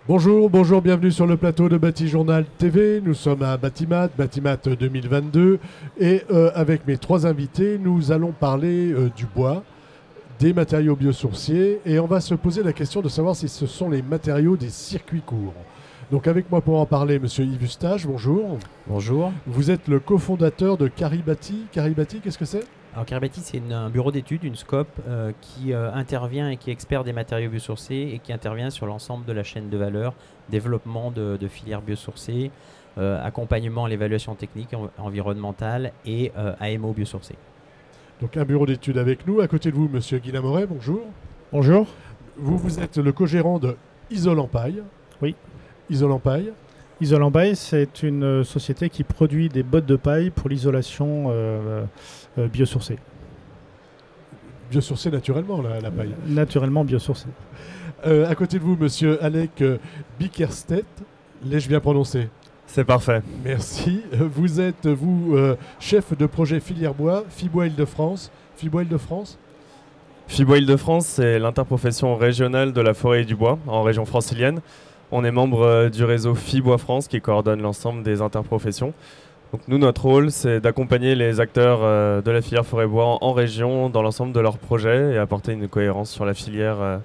Bonjour, bonjour, bienvenue sur le plateau de Batijournal TV. Nous sommes à Batimat 2022 et avec mes trois invités, nous allons parler du bois, des matériaux biosourciers et on va se poser la question de savoir si ce sont les matériaux des circuits courts. Donc avec moi pour en parler, monsieur Yves Eustache, bonjour. Bonjour. Vous êtes le cofondateur de Caribati. Caribati, qu'est-ce que c'est ? Alors Caribati, c'est un bureau d'études, une SCOP, qui intervient et qui est expert des matériaux biosourcés et qui intervient sur l'ensemble de la chaîne de valeur, développement de filières biosourcées, accompagnement à l'évaluation technique environnementale et AMO biosourcés. Donc un bureau d'études avec nous. À côté de vous, monsieur Guillaume Moret, bonjour. Bonjour. Vous êtes le co-gérant de Isolampaille. Oui. Isolampaille. Isolampaille, c'est une société qui produit des bottes de paille pour l'isolation biosourcée. Biosourcée naturellement, la paille. Naturellement biosourcée. À côté de vous, monsieur Alec Bickerstedt. L'ai-je bien prononcé ? C'est parfait. Merci. Vous êtes, chef de projet filière bois, FIBois Île-de-France. FIBois Île-de-France ? FIBois Île-de-France, c'est l'interprofession régionale de la forêt et du bois en région francilienne. On est membre du réseau FIBois France qui coordonne l'ensemble des interprofessions. Donc nous, notre rôle, c'est d'accompagner les acteurs de la filière forêt-bois en région dans l'ensemble de leurs projets et apporter une cohérence sur la filière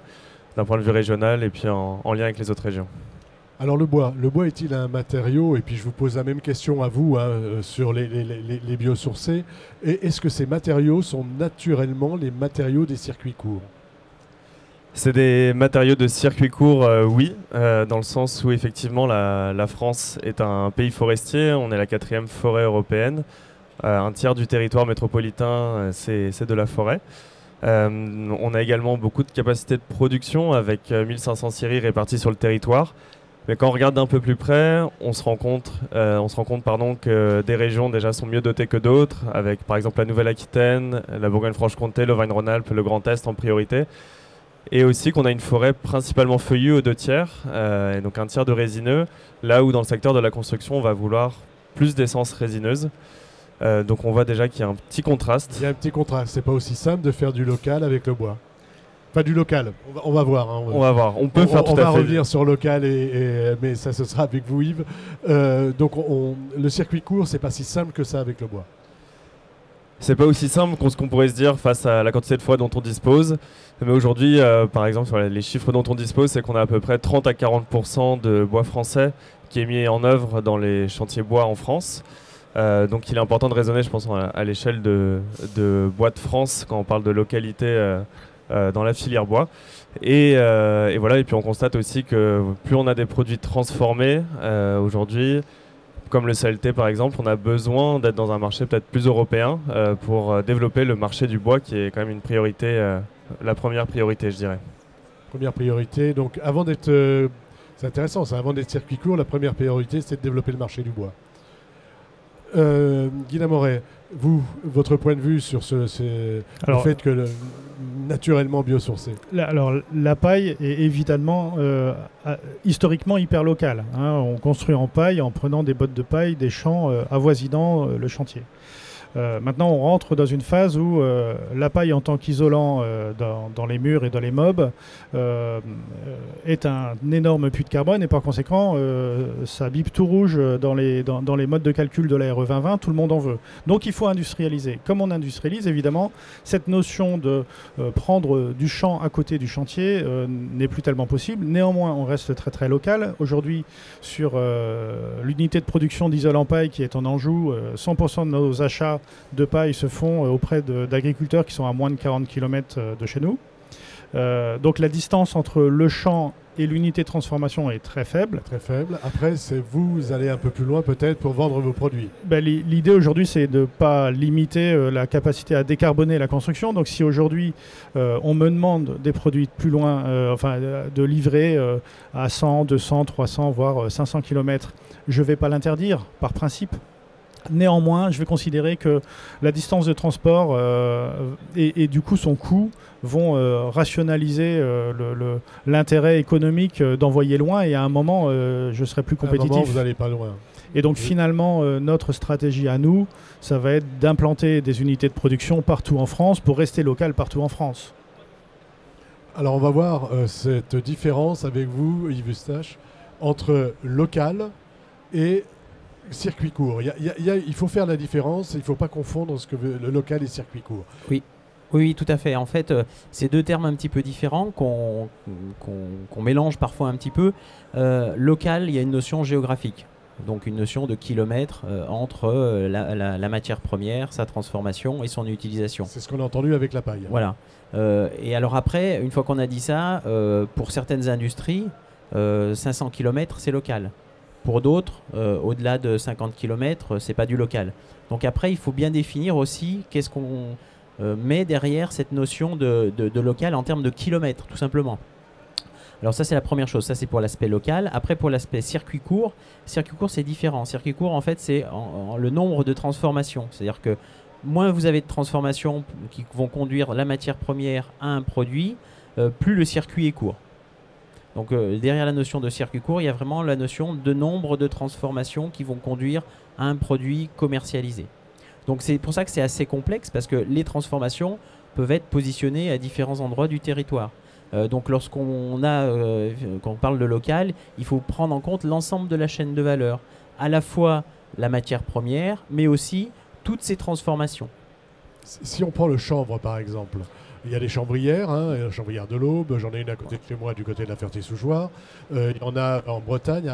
d'un point de vue régional et puis en lien avec les autres régions. Alors le bois est-il un matériau ? Et puis je vous pose la même question à vous sur les biosourcés. Et est-ce que ces matériaux sont naturellement les matériaux des circuits courts ? C'est des matériaux de circuit court, oui, dans le sens où effectivement la France est un pays forestier, on est la 4e forêt européenne, un tiers du territoire métropolitain c'est de la forêt. On a également beaucoup de capacités de production avec 1500 scieries réparties sur le territoire. Mais quand on regarde d'un peu plus près, on se rend compte que des régions déjà sont mieux dotées que d'autres, avec par exemple la Nouvelle-Aquitaine, la Bourgogne-Franche-Comté, l'Auvergne-Rhône-Alpes, le Grand Est en priorité. Et aussi qu'on a une forêt principalement feuillue aux 2 tiers, et donc un tiers de résineux, là où dans le secteur de la construction, on va vouloir plus d'essence résineuse. Donc on voit déjà qu'il y a un petit contraste. Il y a un petit contraste, c'est pas aussi simple de faire du local avec le bois. Enfin du local, on va voir. On va voir, on peut faire tout à fait. On va revenir sur local, mais ça ce sera avec vous Yves. Donc le circuit court, c'est pas si simple que ça avec le bois. C'est pas aussi simple qu'on pourrait se dire face à la quantité de forêt dont on dispose. Mais aujourd'hui, par exemple, sur les chiffres dont on dispose, c'est qu'on a à peu près 30 à 40% de bois français qui est mis en œuvre dans les chantiers bois en France. Donc il est important de raisonner, je pense, à l'échelle de Bois de France quand on parle de localité dans la filière bois. Et voilà, et puis on constate aussi que plus on a des produits transformés aujourd'hui, comme le CLT par exemple, on a besoin d'être dans un marché peut-être plus européen pour développer le marché du bois qui est quand même une priorité, la première priorité je dirais. Première priorité, donc avant d'être, c'est intéressant ça, avant d'être circuit court, la première priorité c'est de développer le marché du bois. Guillaume Moret, votre point de vue sur le fait que naturellement biosourcé. Alors la paille est évidemment historiquement hyper locale. On construit en paille en prenant des bottes de paille des champs avoisinant le chantier. Maintenant, on rentre dans une phase où la paille en tant qu'isolant dans les murs et dans les mobs est un énorme puits de carbone et par conséquent, ça bip tout rouge dans les modes de calcul de la RE 2020, tout le monde en veut. Donc il faut industrialiser. Comme on industrialise, évidemment, cette notion de prendre du champ à côté du chantier n'est plus tellement possible. Néanmoins, on reste très très local. Aujourd'hui, sur l'unité de production d'Isolampaille qui est en Anjou, 100% de nos achats de paille se font auprès d'agriculteurs qui sont à moins de 40 km de chez nous. Donc la distance entre le champ et l'unité de transformation est très faible. Très faible. Après, vous allez un peu plus loin peut-être pour vendre vos produits. L'idée aujourd'hui, c'est de ne pas limiter la capacité à décarboner la construction. Donc si aujourd'hui, on me demande des produits plus loin, de livrer à 100, 200, 300, voire 500 km, je ne vais pas l'interdire par principe. Néanmoins, je vais considérer que la distance de transport et du coup son coût vont rationaliser l'intérêt économique d'envoyer loin et à un moment, je serai plus compétitif. À un moment, vous n'allez pas loin. Et donc finalement, notre stratégie à nous, ça va être d'implanter des unités de production partout en France pour rester local partout en France. Alors on va voir cette différence avec vous, Yves Eustache, entre local et circuit court. Il faut faire la différence, il ne faut pas confondre ce que veut le local et circuit court. Oui, tout à fait. En fait, c'est deux termes un petit peu différents qu'on mélange parfois un petit peu. Local, il y a une notion géographique, donc une notion de kilomètre entre la matière première, sa transformation et son utilisation. C'est ce qu'on a entendu avec la paille. Voilà. Et alors après, une fois qu'on a dit ça, pour certaines industries, 500 km, c'est local. Pour d'autres, au-delà de 50 km, c'est pas du local. Donc après, il faut bien définir aussi qu'est-ce qu'on met derrière cette notion de local en termes de kilomètres, tout simplement. Alors ça, c'est la première chose. Ça, c'est pour l'aspect local. Après, pour l'aspect circuit court, c'est différent. Circuit court, en fait, c'est le nombre de transformations. C'est-à-dire que moins vous avez de transformations qui vont conduire la matière première à un produit, plus le circuit est court. Donc derrière la notion de circuit court, il y a vraiment la notion de nombre de transformations qui vont conduire à un produit commercialisé. Donc c'est pour ça que c'est assez complexe, parce que les transformations peuvent être positionnées à différents endroits du territoire. Donc quand on parle de local, il faut prendre en compte l'ensemble de la chaîne de valeur, à la fois la matière première, mais aussi toutes ces transformations. Si on prend le chanvre par exemple, il y a les chambrières, la chambrière de l'Aube, j'en ai une à côté de chez moi du côté de la Ferté-sous-Jouarre, il y en a en Bretagne.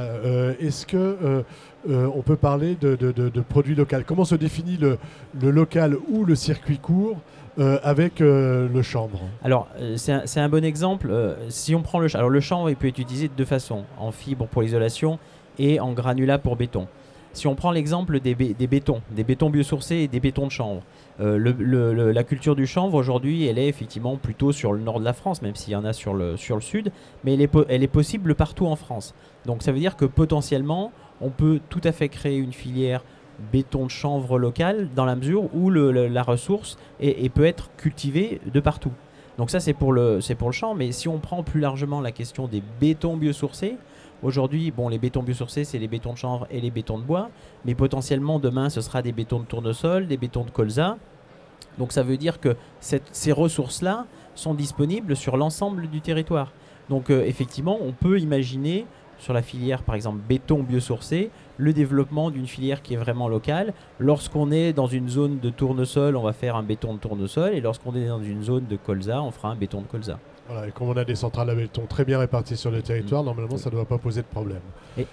Est-ce que on peut parler de produits locaux? Comment se définit le local ou le circuit court avec le chanvre? Alors c'est un bon exemple. Si on prend le chanvre, il peut être utilisé de deux façons, en fibre pour l'isolation et en granulat pour béton. Si on prend l'exemple des bétons biosourcés et des bétons de chanvre, la culture du chanvre aujourd'hui, elle est effectivement plutôt sur le nord de la France, même s'il y en a sur le sud, mais elle est possible partout en France. Donc ça veut dire que potentiellement, on peut tout à fait créer une filière béton de chanvre local dans la mesure où la ressource peut être cultivée de partout. Donc ça, c'est pour le champ, mais si on prend plus largement la question des bétons biosourcés, aujourd'hui, les bétons biosourcés, c'est les bétons de chanvre et les bétons de bois. Mais potentiellement, demain, ce sera des bétons de tournesol, des bétons de colza. Donc ça veut dire que ces ressources-là sont disponibles sur l'ensemble du territoire. Donc effectivement, on peut imaginer sur la filière, par exemple, béton biosourcé, le développement d'une filière qui est vraiment locale. Lorsqu'on est dans une zone de tournesol, on va faire un béton de tournesol. Et lorsqu'on est dans une zone de colza, on fera un béton de colza. Voilà, et comme on a des centrales à béton très bien réparties sur le territoire, normalement, ça ne doit pas poser de problème. Et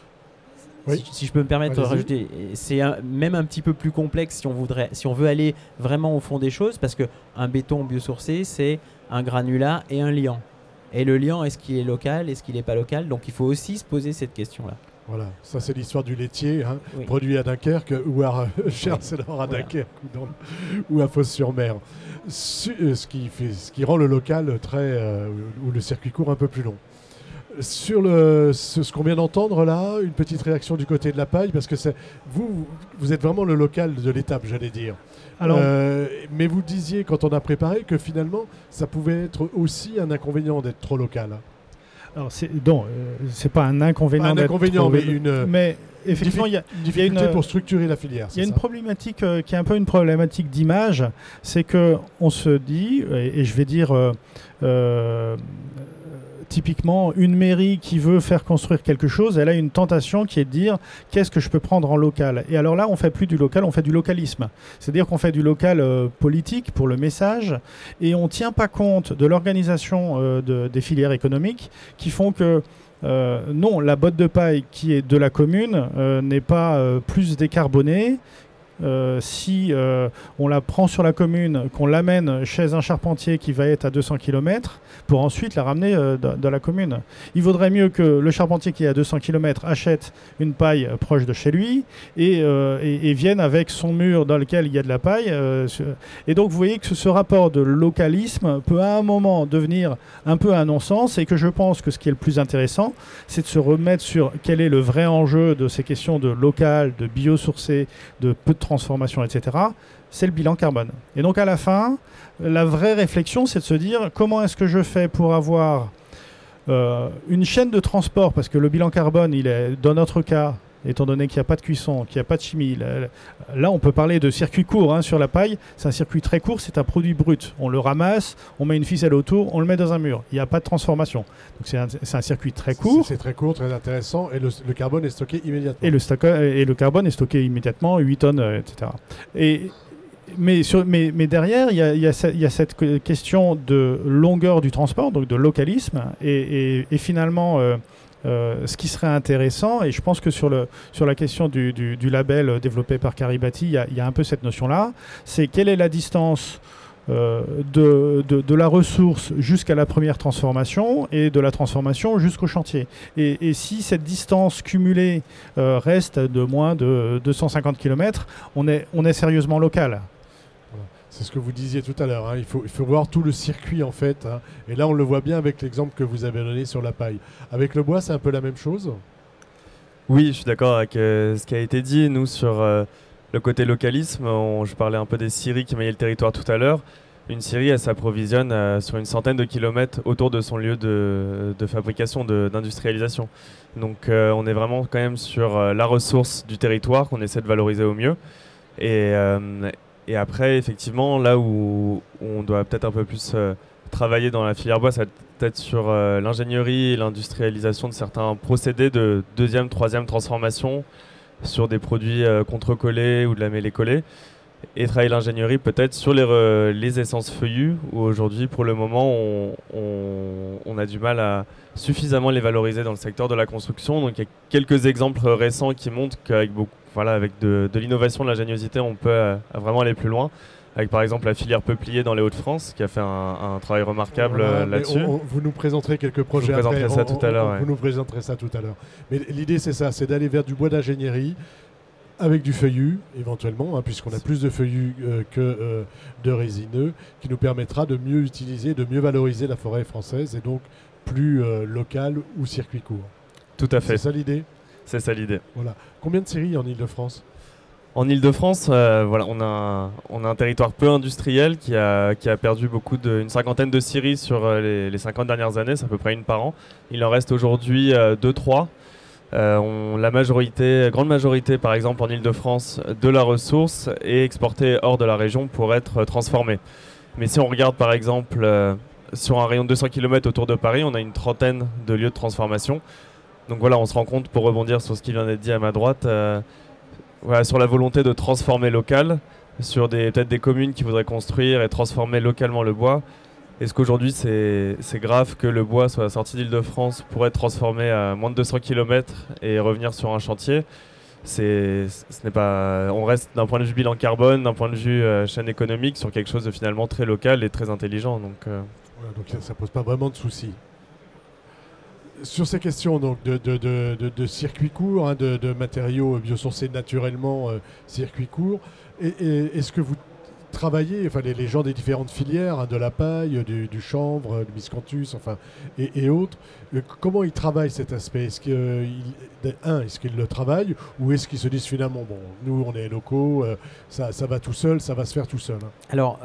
oui. si je peux me permettre de rajouter, c'est même un petit peu plus complexe si on veut aller vraiment au fond des choses, parce qu'un béton biosourcé, c'est un granulat et un liant. Et le liant, est-ce qu'il est local, est-ce qu'il n'est pas local? Donc il faut aussi se poser cette question-là. Voilà, ça c'est l'histoire du laitier, Oui. produit à Dunkerque ou à Chercelor à Dunkerque ou à Fos-sur-Mer. Ce qui rend le local ou le circuit court un peu plus long. Sur ce qu'on vient d'entendre là, une petite réaction du côté de la paille, parce que vous êtes vraiment le local de l'étape, j'allais dire. Alors, mais vous disiez quand on a préparé que finalement ça pouvait être aussi un inconvénient d'être trop local. Alors c'est pas un inconvénient. Pas un inconvénient, mais effectivement, il y a une difficulté pour structurer la filière. Il y a une problématique qui est un peu une problématique d'image, c'est que on se dit, et je vais dire typiquement, une mairie qui veut faire construire quelque chose, elle a une tentation qui est de dire qu'est-ce que je peux prendre en local. Et alors là, on fait plus du local, on fait du localisme. C'est-à-dire qu'on fait du local politique pour le message, et on ne tient pas compte de l'organisation des filières économiques qui font que non, la botte de paille qui est de la commune n'est pas plus décarbonée. Si on la prend sur la commune, qu'on l'amène chez un charpentier qui va être à 200 km pour ensuite la ramener dans la commune. Il vaudrait mieux que le charpentier qui est à 200 km achète une paille proche de chez lui et vienne avec son mur dans lequel il y a de la paille. Et donc vous voyez que ce rapport de localisme peut à un moment devenir un peu un non-sens, et que je pense que ce qui est le plus intéressant, c'est de se remettre sur quel est le vrai enjeu de ces questions de local, de biosourcé, de peu de transformation, etc., c'est le bilan carbone. Et donc à la fin, la vraie réflexion, c'est de se dire comment est-ce que je fais pour avoir une chaîne de transport, parce que le bilan carbone, il est, dans notre cas, étant donné qu'il n'y a pas de cuisson, qu'il n'y a pas de chimie. Là, on peut parler de circuit court hein, sur la paille. C'est un circuit très court, c'est un produit brut. On le ramasse, on met une ficelle autour, on le met dans un mur. Il n'y a pas de transformation. Donc c'est un circuit très court. C'est très court, très intéressant, et le carbone est stocké immédiatement. Et le carbone est stocké immédiatement, 8 tonnes, etc. Mais derrière, il y a cette question de longueur du transport, donc de localisme, et finalement, ce qui serait intéressant, et je pense que sur la question du label développé par Karibati, il y a un peu cette notion-là, c'est quelle est la distance de la ressource jusqu'à la première transformation et de la transformation jusqu'au chantier. Et si cette distance cumulée reste de moins de 250 km, on est sérieusement local. C'est ce que vous disiez tout à l'heure, hein. Il faut voir tout le circuit en fait, hein. Et là on le voit bien avec l'exemple que vous avez donné sur la paille. Avec le bois, c'est un peu la même chose? Oui, je suis d'accord avec ce qui a été dit. Nous, sur le côté localisme, je parlais un peu des scieries qui maillaient le territoire tout à l'heure. Une scierie, elle s'approvisionne sur une centaine de kilomètres autour de son lieu de fabrication, d'industrialisation. Donc on est vraiment quand même sur la ressource du territoire qu'on essaie de valoriser au mieux. Et après, effectivement, là où on doit peut-être un peu plus travailler dans la filière bois, ça va peut-être sur l'ingénierie et l'industrialisation de certains procédés de deuxième, troisième transformation sur des produits contre-collés ou de la mêlée collée. Et travailler l'ingénierie peut-être sur les essences feuillues, où aujourd'hui, pour le moment, on a du mal à suffisamment les valoriser dans le secteur de la construction. Donc il y a quelques exemples récents qui montrent qu'avec avec de l'innovation, de l'ingéniosité, on peut vraiment aller plus loin. Avec par exemple la filière peuplier dans les Hauts-de-France, qui a fait un travail remarquable là-dessus. Vous nous présenterez quelques projets après. Vous nous présenterez ça tout à l'heure. Mais l'idée, c'est ça, c'est d'aller vers du bois d'ingénierie, avec du feuillu, éventuellement, hein, puisqu'on a plus de feuillus que de résineux, qui nous permettra de mieux utiliser, de mieux valoriser la forêt française, et donc plus locale ou circuit court. Tout à fait. C'est ça l'idée? C'est ça l'idée. Voilà. Combien de scieries en Ile-de-France? En Ile-de-France, on a un territoire peu industriel qui a perdu une cinquantaine de scieries sur les 50 dernières années, c'est à peu près une par an. Il en reste aujourd'hui 2-3. Grande majorité, par exemple en Ile-de-France, de la ressource est exportée hors de la région pour être transformée. Mais si on regarde par exemple sur un rayon de 200 km autour de Paris, on a une trentaine de lieux de transformation. Donc voilà, on se rend compte, pour rebondir sur ce qui vient d'être dit à ma droite, sur la volonté de transformer local, sur peut-être des communes qui voudraient construire et transformer localement le bois. Est-ce qu'aujourd'hui c'est grave que le bois soit sorti d'Île-de-France pour être transformé à moins de 200 km et revenir sur un chantier? On reste d'un point de vue bilan carbone, d'un point de vue chaîne économique, sur quelque chose de finalement très local et très intelligent. Donc ça pose pas vraiment de soucis. Sur ces questions donc, de circuits courts, hein, de matériaux biosourcés naturellement, circuits courts, est-ce que vous travaillez, les gens des différentes filières, hein, de la paille, du chanvre, du miscanthus, et autres, comment ils travaillent cet aspect? Est-ce qu'ils le travaillent, ou est-ce qu'ils se disent finalement, bon, nous on est locaux, ça va tout seul, ça va se faire tout seul, hein? Alors,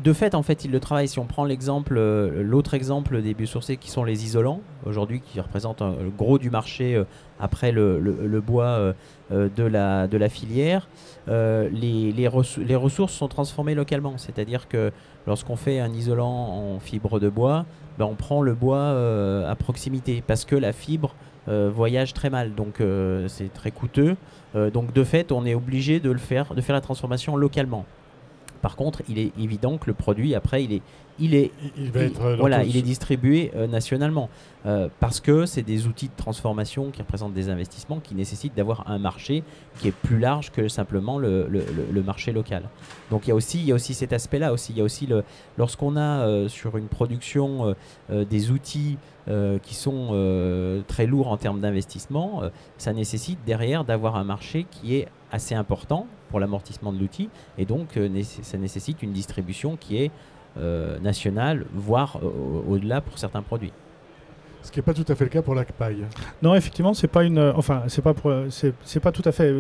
de fait, ils le travaillent. Si on prend l'autre exemple des biosourcés qui sont les isolants, aujourd'hui, qui représentent le gros du marché après le bois de la filière, les ressources sont transformées localement. C'est-à-dire que lorsqu'on fait un isolant en fibre de bois, on prend le bois à proximité, parce que la fibre voyage très mal, donc c'est très coûteux. Donc de fait, on est obligé de faire la transformation localement. Par contre, il est évident que le produit, après, il est distribué nationalement, parce que c'est des outils de transformation qui représentent des investissements qui nécessitent d'avoir un marché qui est plus large que simplement le marché local. Donc il y a aussi cet aspect-là aussi. Il y a aussi lorsqu'on a sur une production des outils qui sont très lourds en termes d'investissement, ça nécessite derrière d'avoir un marché qui est assez important pour l'amortissement de l'outil, et donc ça nécessite une distribution qui est nationale, voire au-delà pour certains produits. Ce qui n'est pas tout à fait le cas pour la paille. Non, effectivement, c'est pas c'est pas tout à fait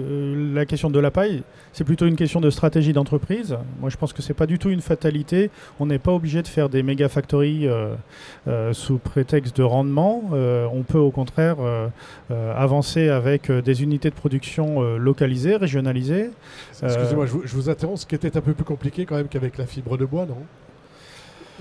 la question de la paille. C'est plutôt une question de stratégie d'entreprise. Moi, je pense que c'est pas du tout une fatalité. On n'est pas obligé de faire des méga factories sous prétexte de rendement. On peut au contraire avancer avec des unités de production localisées, régionalisées. Excusez-moi, je vous interromps. Ce qui était un peu plus compliqué quand même qu'avec la fibre de bois, non ?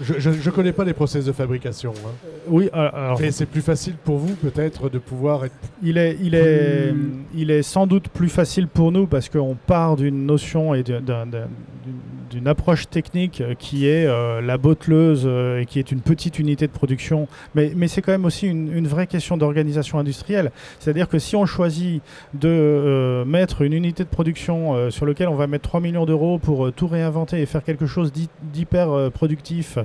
Je ne connais pas les process de fabrication. Hein. Oui, alors... Et c'est plus facile pour vous peut-être de pouvoir être... Il est sans doute plus facile pour nous parce qu'on part d'une notion et d'une approche technique qui est la botteleuse et qui est une petite unité de production. Mais c'est quand même aussi une vraie question d'organisation industrielle. C'est-à-dire que si on choisit de mettre une unité de production sur laquelle on va mettre 3 millions d'euros pour tout réinventer et faire quelque chose d'hyper productif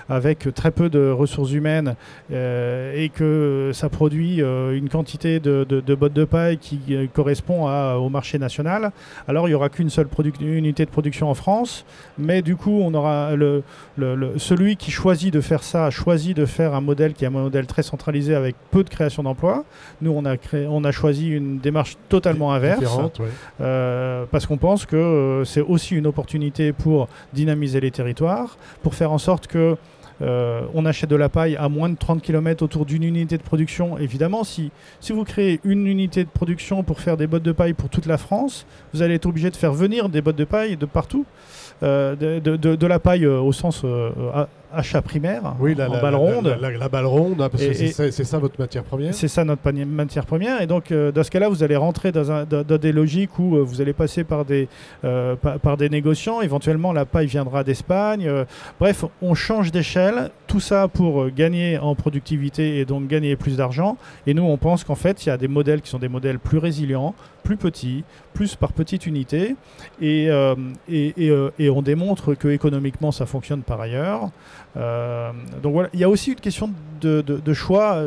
avec très peu de ressources humaines et que ça produit une quantité de bottes de paille qui correspond au marché national, alors il n'y aura qu'une seule unité de production en France, mais du coup on aura celui qui choisit de faire ça, choisit de faire un modèle qui est un modèle très centralisé avec peu de création d'emplois. Nous on a choisi une démarche totalement inverse, parce qu'on pense que c'est aussi une opportunité pour dynamiser les territoires, pour faire en sorte que on achète de la paille à moins de 30 km autour d'une unité de production. Évidemment, si vous créez une unité de production pour faire des bottes de paille pour toute la France, vous allez être obligé de faire venir des bottes de paille de partout. De la paille au sens achat primaire, en balle ronde. La balle ronde, parce que c'est ça votre matière première. C'est ça notre matière première. Et donc, dans ce cas-là, vous allez rentrer dans des logiques où vous allez passer par des négociants. Éventuellement, la paille viendra d'Espagne. Bref, on change d'échelle. Tout ça pour gagner en productivité et donc gagner plus d'argent. Et nous, on pense qu'en fait, il y a des modèles qui sont des modèles plus résilients, plus petits, plus par petite unité. Et on démontre que économiquement, ça fonctionne par ailleurs. Donc voilà, il y a aussi une question de choix.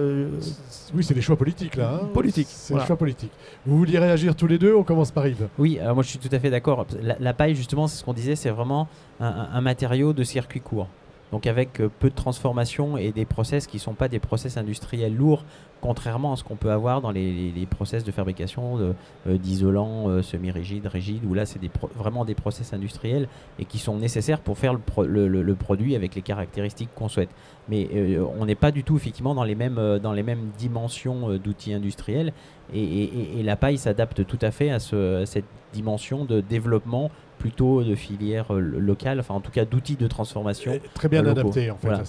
Oui, c'est des choix politiques là. Hein. Politiques. C'est des choix politiques. Vous vouliez réagir tous les deux? On commence par Yves. Oui, alors moi je suis tout à fait d'accord. La paille, justement, c'est ce qu'on disait, c'est vraiment un matériau de circuit court. Donc avec peu de transformation et des process qui ne sont pas des process industriels lourds, contrairement à ce qu'on peut avoir dans les process de fabrication d'isolants semi-rigides, rigides, où là c'est vraiment des process industriels et qui sont nécessaires pour faire le produit avec les caractéristiques qu'on souhaite. Mais on n'est pas du tout effectivement dans les mêmes dimensions d'outils industriels et la paille s'adapte tout à fait à cette dimension de développement plutôt de filières locales, enfin en tout cas d'outils de transformation. Très bien adapté en fait. Voilà.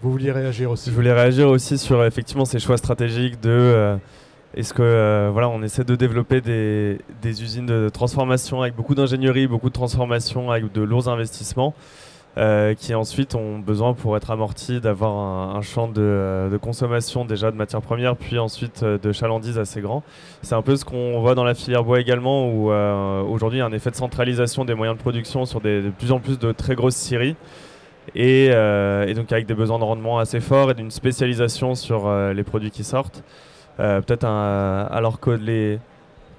Vous vouliez réagir aussi? Je voulais réagir aussi sur effectivement ces choix stratégiques de est-ce que voilà, on essaie de développer des usines de transformation avec beaucoup d'ingénierie, beaucoup de transformation, avec de lourds investissements qui ensuite ont besoin pour être amortis d'avoir un champ de consommation déjà de matières premières, puis ensuite de chalandise assez grand. C'est un peu ce qu'on voit dans la filière bois également, où aujourd'hui il y a un effet de centralisation des moyens de production sur de plus en plus de très grosses scieries. Et donc avec des besoins de rendement assez forts et d'une spécialisation sur les produits qui sortent. Peut-être alors que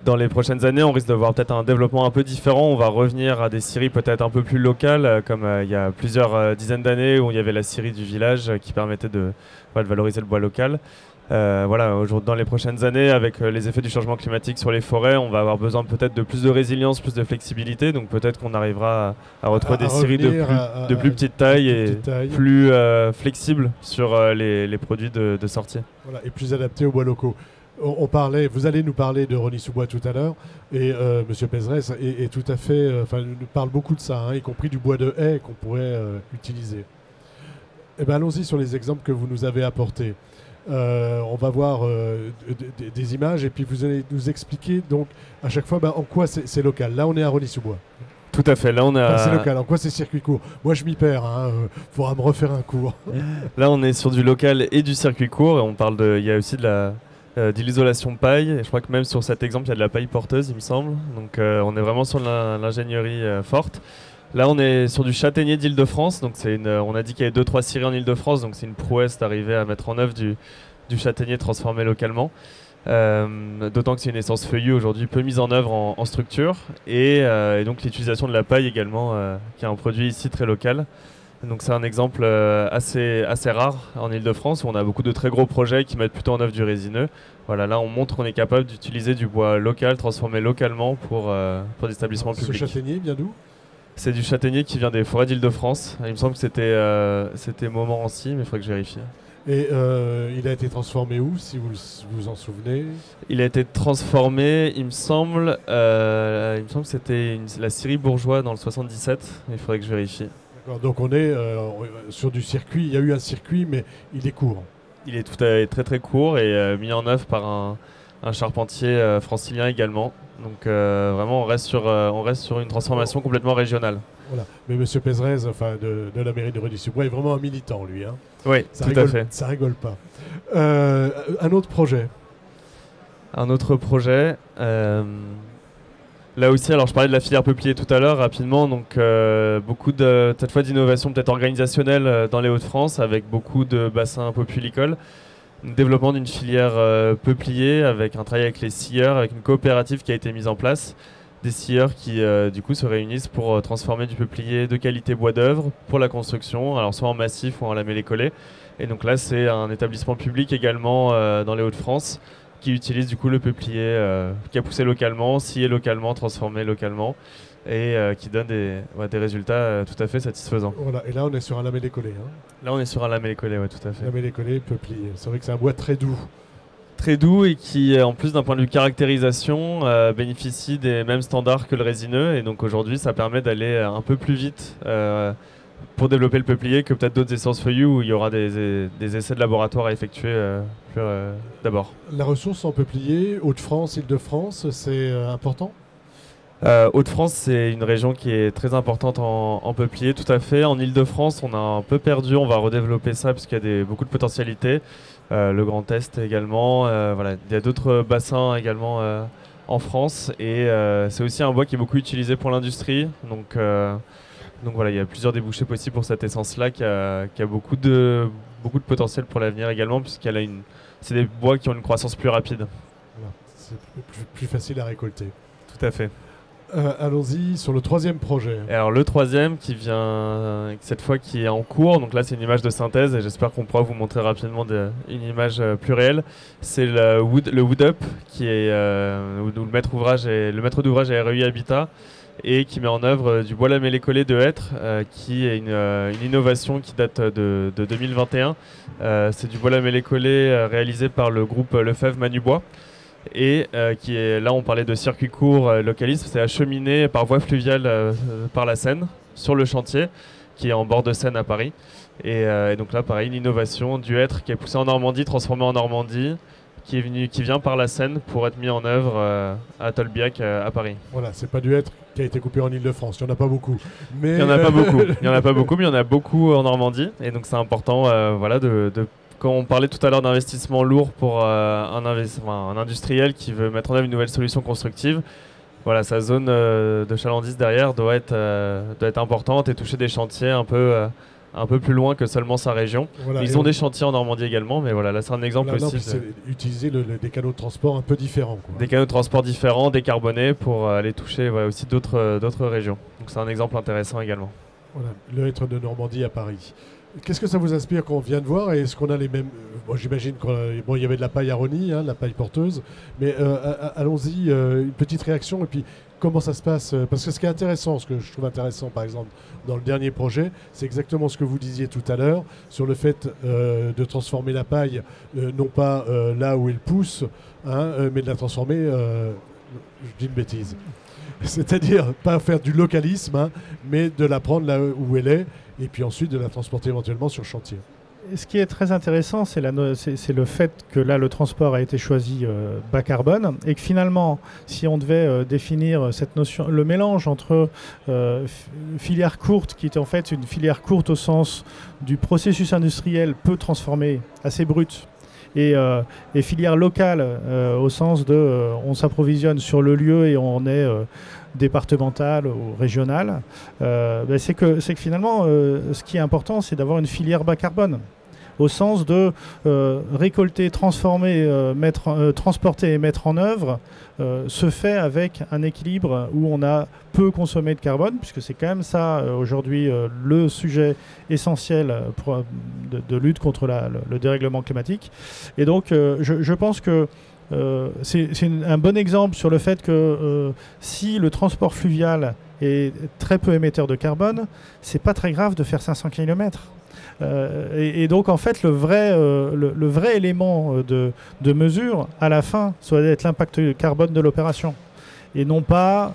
dans les prochaines années, on risque de voir peut-être un développement un peu différent. On va revenir à des scieries peut-être un peu plus locales, comme il y a plusieurs dizaines d'années où il y avait la scierie du village qui permettait de valoriser le bois local. Voilà, dans les prochaines années, avec les effets du changement climatique sur les forêts, on va avoir besoin peut-être de plus de résilience, plus de flexibilité. Donc peut-être qu'on arrivera à retrouver des scieries de plus petite taille et plus flexibles sur les produits de sortie. Voilà, et plus adaptés aux bois locaux. Vous allez nous parler de Rosny-sous-Bois tout à l'heure, et M. Pézerès est tout à fait, nous parle beaucoup de ça, hein, y compris du bois de haie qu'on pourrait utiliser. Eh ben, allons-y sur les exemples que vous nous avez apportés. On va voir des images et puis vous allez nous expliquer donc à chaque fois en quoi c'est local. Là, on est à Rosny-sous-Bois. Tout à fait. Là, on a. C'est local. En quoi c'est circuit court? Moi, je m'y perds. Faudra me refaire un cours. Là, on est sur du local et du circuit court. Et on parle il y a aussi de l'isolation paille. Et je crois que même sur cet exemple, il y a de la paille porteuse, il me semble. Donc, on est vraiment sur l'ingénierie forte. Là, on est sur du châtaignier d'Île-de-France. Donc, on a dit qu'il y avait 2-3 scieries en Île-de-France. Donc, c'est une prouesse d'arriver à mettre en œuvre du châtaignier transformé localement. D'autant que c'est une essence feuillue aujourd'hui peu mise en œuvre en structure. Et donc, l'utilisation de la paille également, qui est un produit ici très local. Donc c'est un exemple assez rare en Ile-de-France où on a beaucoup de très gros projets qui mettent plutôt en œuvre du résineux. Voilà, là on montre qu'on est capable d'utiliser du bois local, transformé localement pour des établissements publics. Ce châtaignier vient d'où? C'est du châtaignier qui vient des forêts d'Île-de-France. Il me semble que c'était Montmorency, mais il faudrait que je vérifie. Et il a été transformé où, si vous vous en souvenez? Il a été transformé, il me semble que c'était la scierie Bourgeois dans le 77. Il faudrait que je vérifie. Donc on est sur du circuit. Il y a eu un circuit, mais il est court. Il est très très court et mis en œuvre par un charpentier francilien également. Donc vraiment on reste sur une transformation complètement régionale. Voilà. Mais M. Pézerez, de la mairie de Rueil-sur-Bois, est vraiment un militant, lui. Hein. Oui, tout à fait. Ça rigole pas. Un autre projet. Un autre projet. Là aussi, alors je parlais de la filière peuplier tout à l'heure, rapidement, donc beaucoup cette fois d'innovation peut-être organisationnelle dans les Hauts-de-France, avec beaucoup de bassins populicoles. Développement d'une filière peuplier avec un travail avec les scieurs, avec une coopérative qui a été mise en place. Des scieurs qui du coup se réunissent pour transformer du peuplier de qualité bois d'œuvre pour la construction, alors soit en massif ou en lamellé-collé. Et donc là, c'est un établissement public également dans les Hauts-de-France qui utilise du coup le peuplier qui a poussé localement, scié localement, transformé localement et qui donne des résultats tout à fait satisfaisants. Voilà, et là on est sur un lamellé-collé. Hein. Là on est sur un lamellé-collé, oui, tout à fait. Lamellé-collé, peuplier. C'est vrai que c'est un bois très doux. Très doux et qui, en plus d'un point de vue caractérisation, bénéficie des mêmes standards que le résineux. Et donc aujourd'hui, ça permet d'aller un peu plus vite pour développer le peuplier que peut-être d'autres essences feuillues où il y aura des essais de laboratoire à effectuer d'abord. La ressource en peuplier, Hauts-de-France, Île-de-France, c'est important? Hauts-de-France, c'est une région qui est très importante en peuplier, tout à fait. En Île-de-France, on a un peu perdu, on va redévelopper ça parce qu'il y a beaucoup de potentialités. Le Grand Est également, voilà. Il y a d'autres bassins également en France et c'est aussi un bois qui est beaucoup utilisé pour l'industrie. Donc voilà, il y a plusieurs débouchés possibles pour cette essence-là qui a beaucoup de potentiel pour l'avenir également c'est des bois qui ont une croissance plus rapide. Voilà. C'est plus facile à récolter. Tout à fait. Allons-y sur le troisième projet. Et alors le troisième qui cette fois qui est en cours, donc là c'est une image de synthèse et j'espère qu'on pourra vous montrer rapidement une image plus réelle. C'est le Wood Up qui est où le maître d'ouvrage est REI Habitat et qui met en œuvre du bois lamellé-collé de hêtre qui est une innovation qui date de 2021. C'est du bois lamellé-collé réalisé par le groupe Lefebvre Manubois. Et qui est là on parlait de circuit court localisme, c'est acheminé par voie fluviale par la Seine sur le chantier qui est en bord de Seine à Paris et donc là pareil l'innovation du hêtre qui est poussé en Normandie, transformé en Normandie, qui vient par la Seine pour être mis en œuvre à Tolbiac à Paris. Voilà, c'est pas du hêtre qui a été coupé en Île-de-France, il n'y en a pas beaucoup. Mais il n'y en a pas beaucoup, il y en a pas beaucoup, mais il y en a beaucoup en Normandie et donc c'est important voilà quand on parlait tout à l'heure d'investissement lourd pour un industriel qui veut mettre en œuvre une nouvelle solution constructive, voilà, sa zone de chalandise derrière doit être importante et toucher des chantiers un peu plus loin que seulement sa région. Voilà, ils ont des chantiers en Normandie également, mais voilà, là c'est un exemple aussi. C'est utiliser des canaux de transport un peu différents. Quoi. Des canaux de transport différents, décarbonés, pour aller toucher aussi d'autres régions. Donc c'est un exemple intéressant également. Voilà, le hêtre de Normandie à Paris. Qu'est-ce que ça vous inspire qu'on vient de voir? Et est-ce qu'on a les mêmes... Bon, j'imagine qu'il y avait de la paille à Rosny, la paille porteuse. Mais allons-y, une petite réaction. Et puis, comment ça se passe? Parce que ce qui est intéressant, ce que je trouve intéressant, par exemple, dans le dernier projet, c'est exactement ce que vous disiez tout à l'heure, sur le fait de transformer la paille, non pas là où elle pousse, mais de la transformer... je dis une bêtise. C'est-à-dire, pas faire du localisme, mais de la prendre là où elle est, et puis ensuite de la transporter éventuellement sur chantier. Et ce qui est très intéressant, c'est le fait que là, le transport a été choisi bas carbone, et que finalement, si on devait définir cette notion, le mélange entre filière courte, qui est en fait une filière courte au sens du processus industriel peu transformé, assez brut, et filière locale au sens de on s'approvisionne sur le lieu et on est départemental ou régional, c'est que finalement ce qui est important, c'est d'avoir une filière bas carbone. au sens de récolter, transformer, transporter et mettre en œuvre, se fait avec un équilibre où on a peu consommé de carbone, puisque c'est quand même ça aujourd'hui le sujet essentiel de lutte contre le dérèglement climatique. Et donc je pense que c'est un bon exemple sur le fait que si le transport fluvial est très peu émetteur de carbone, c'est pas très grave de faire 500 km. Et donc en fait le vrai élément de mesure à la fin, ça doit être l'impact carbone de l'opération et non pas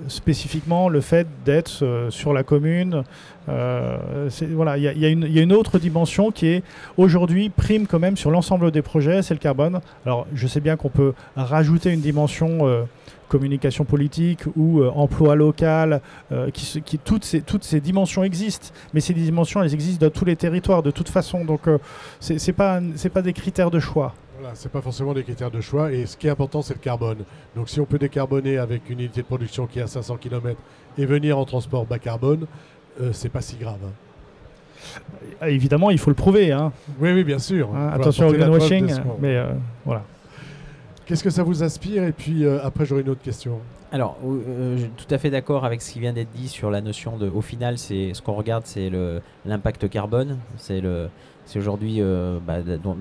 spécifiquement le fait d'être sur la commune. Voilà, il y a une autre dimension qui est aujourd'hui prime quand même sur l'ensemble des projets, c'est le carbone. Alors je sais bien qu'on peut rajouter une dimension communication politique ou emploi local, toutes ces dimensions existent, mais ces dimensions elles existent dans tous les territoires de toute façon, donc c'est pas des critères de choix. Voilà, c'est pas forcément des critères de choix, et ce qui est important c'est le carbone. Donc si on peut décarboner avec une unité de production qui est à 500 km et venir en transport bas carbone, c'est pas si grave. Évidemment, il faut le prouver. Hein. Oui, bien sûr. Attention au greenwashing, mais voilà. Qu'est-ce que ça vous inspire? Et puis après, j'aurai une autre question. Alors, je suis tout à fait d'accord avec ce qui vient d'être dit sur la notion de... Au final, ce qu'on regarde, c'est l'impact carbone. C'est aujourd'hui,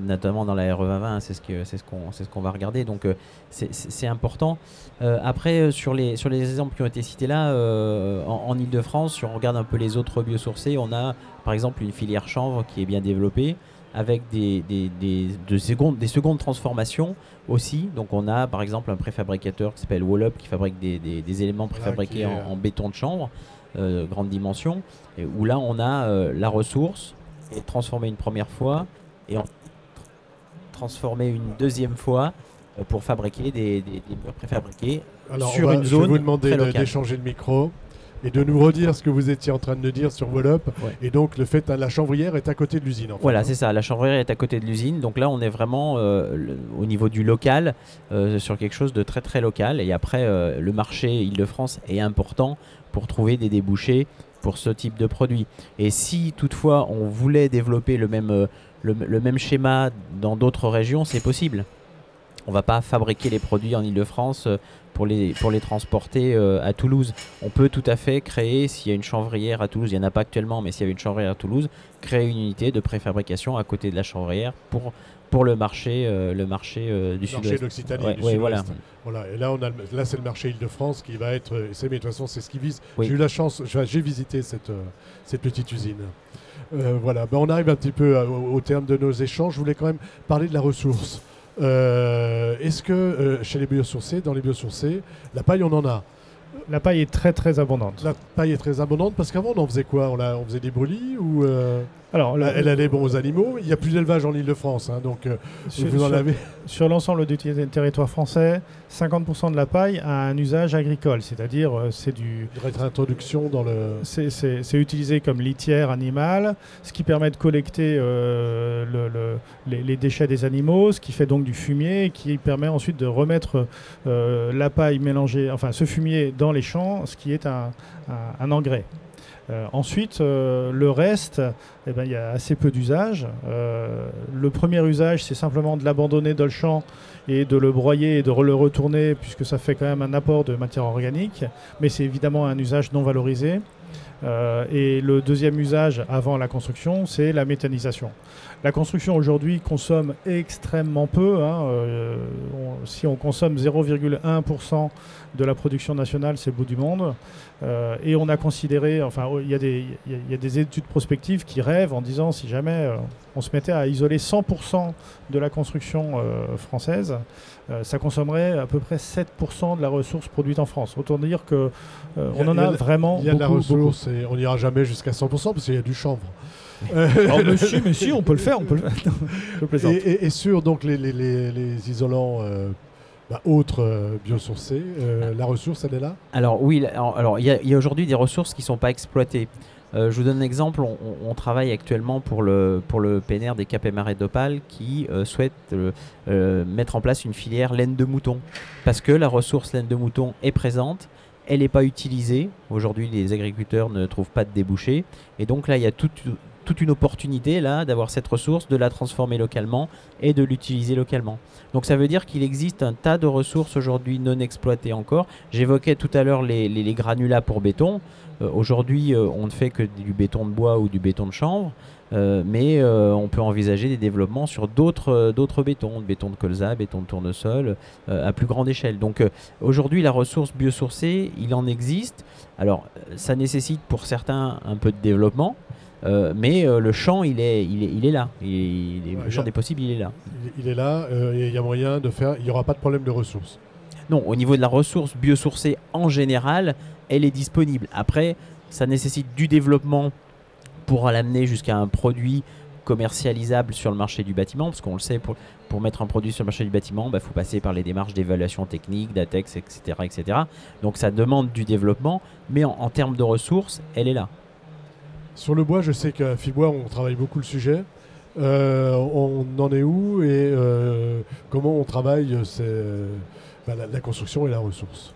notamment dans la RE 2020, c'est ce qu'on va regarder. Donc, c'est important. Après, sur les exemples qui ont été cités là, en Ile-de-France, si on regarde un peu les autres biosourcés, on a par exemple une filière chanvre qui est bien développée, avec des secondes transformations aussi. Donc on a par exemple un préfabricateur qui s'appelle Wallop qui fabrique des éléments préfabriqués en béton de chanvre, grande dimension, où là on a la ressource est transformée une première fois et transformée une deuxième fois pour fabriquer des murs préfabriqués. Alors, sur une zone. Je vais vous demander d'échanger le micro et de nous redire ce que vous étiez en train de dire sur Wallop. Ouais. Et donc le fait, la chanvrière est à côté de l'usine. En fait, voilà, c'est ça. La chanvrière est à côté de l'usine. Donc là, on est vraiment au niveau du local, sur quelque chose de très très local. Et après, le marché Île-de-France est important pour trouver des débouchés pour ce type de produit. Et si toutefois on voulait développer le même schéma dans d'autres régions, c'est possible. On ne va pas fabriquer les produits en Île-de-France pour les transporter à Toulouse. On peut tout à fait créer, s'il y a une chanvrière à Toulouse, il n'y en a pas actuellement, mais s'il y avait une chanvrière à Toulouse, créer une unité de préfabrication à côté de la chanvrière pour le marché du Sud-Ouest. Le marché d'Occitanie, du Sud-Ouest. Voilà. Et là, c'est le marché Île-de-France qui va être... Mais de toute façon, c'est ce qui vise. Oui. J'ai eu la chance, j'ai visité cette petite usine. Voilà. On arrive un petit peu au terme de nos échanges. Je voulais quand même parler de la ressource. Est-ce que chez les biosourcés, dans les biosourcés, la paille, on en a? La paille est très très abondante. La paille est très abondante parce qu'avant, on en faisait quoi? On faisait des brûlis ou Alors, elle allait aux animaux. Il n'y a plus d'élevage en Île-de-France, hein, donc vous en avez. Sur l'ensemble du territoire français, 50% de la paille a un usage agricole, c'est-à-dire c'est du... réintroduction dans le... C'est utilisé comme litière animale, ce qui permet de collecter les déchets des animaux, ce qui fait donc du fumier, qui permet ensuite de remettre la paille mélangée, enfin ce fumier dans les champs, ce qui est un engrais. Ensuite, le reste, il y a assez peu d'usage. Le premier usage, c'est simplement de l'abandonner dans le champ et de le broyer et de le retourner, puisque ça fait quand même un apport de matière organique, mais c'est évidemment un usage non valorisé. Et le deuxième usage avant la construction, c'est la méthanisation. La construction aujourd'hui consomme extrêmement peu. Si on consomme 0,1% de la production nationale, c'est le bout du monde. Et on a considéré, il y a des études prospectives qui rêvent en disant si jamais on se mettait à isoler 100% de la construction française, ça consommerait à peu près 7% de la ressource produite en France. Autant dire que on en a vraiment beaucoup. Il y a de la ressource et on n'ira jamais jusqu'à 100% parce qu'il y a du chanvre. Mais si, on peut le faire. Je plaisante. Et sur donc, les isolants autres biosourcés, la ressource, elle est là? Alors oui, il y a aujourd'hui des ressources qui ne sont pas exploitées. Je vous donne un exemple, on travaille actuellement pour le PNR des Cap et Marais d'Opale qui souhaite mettre en place une filière laine de mouton. Parce que la ressource laine de mouton est présente, elle n'est pas utilisée. Aujourd'hui, les agriculteurs ne trouvent pas de débouchés. Et donc là, il y a toute toute une opportunité là d'avoir cette ressource, de la transformer localement et de l'utiliser localement. Donc ça veut dire qu'il existe un tas de ressources aujourd'hui non exploitées encore. J'évoquais tout à l'heure les granulats pour béton. Aujourd'hui, on ne fait que du béton de bois ou du béton de chanvre, mais on peut envisager des développements sur d'autres bétons, béton de colza, béton de tournesol, à plus grande échelle. Donc aujourd'hui, la ressource biosourcée, il en existe. Alors, ça nécessite pour certains un peu de développement, mais le champ, il est là. Le champ des possibles, il est là. Il est là, et il y a moyen de faire. Il n'y aura pas de problème de ressources. Non, au niveau de la ressource biosourcée en général, elle est disponible. Après, ça nécessite du développement pour l'amener jusqu'à un produit commercialisable sur le marché du bâtiment, parce qu'on le sait, pour mettre un produit sur le marché du bâtiment, faut passer par les démarches d'évaluation technique, d'ATEX, etc., etc. Donc ça demande du développement, mais en termes de ressources, elle est là. Sur le bois, je sais qu'à Fibois, on travaille beaucoup le sujet. On en est où et comment on travaille la construction et la ressource?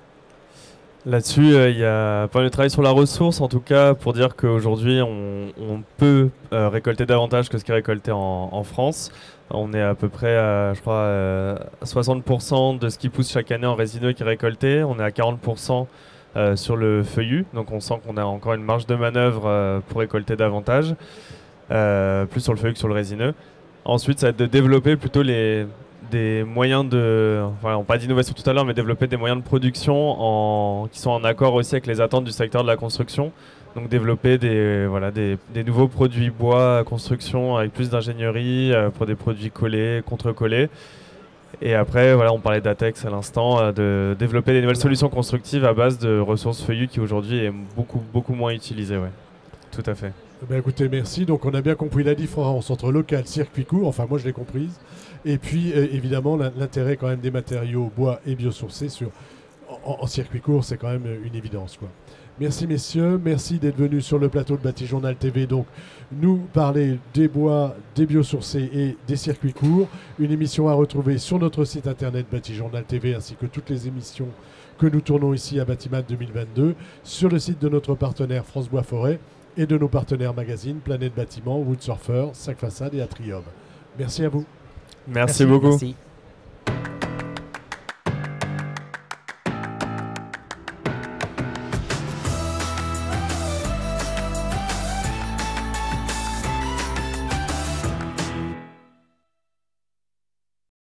Là-dessus, il y a pas mal de travail sur la ressource, en tout cas pour dire qu'aujourd'hui on peut récolter davantage que ce qui est récolté en France. On est à peu près à, je crois, 60% de ce qui pousse chaque année en résineux qui est récolté. On est à 40% sur le feuillu, donc on sent qu'on a encore une marge de manœuvre pour récolter davantage, plus sur le feuillu que sur le résineux. Ensuite, ça va être de développer plutôt des moyens de, on parle d'innovation tout à l'heure, mais développer des moyens de production qui sont en accord aussi avec les attentes du secteur de la construction. Donc développer des nouveaux produits bois à construction avec plus d'ingénierie pour des produits collés, contre-collés. Et après, on parlait d'ATEX à l'instant, de développer des nouvelles solutions constructives à base de ressources feuillues qui aujourd'hui est beaucoup moins utilisée. Ouais. Tout à fait. Écoutez, merci. Donc on a bien compris la différence entre local, circuit court, enfin moi je l'ai comprise. Et puis évidemment l'intérêt quand même des matériaux bois et biosourcés en circuit court, c'est quand même une évidence, quoi. Merci messieurs, merci d'être venus sur le plateau de Batijournal TV, donc nous parler des bois, des biosourcés et des circuits courts. Une émission à retrouver sur notre site internet Batijournal TV ainsi que toutes les émissions que nous tournons ici à Batimat 2022, sur le site de notre partenaire France Bois Forêt et de nos partenaires magazines Planète Bâtiment, Woodsurfer, Sac Façade et Atrium. Merci à vous. Merci beaucoup. Merci.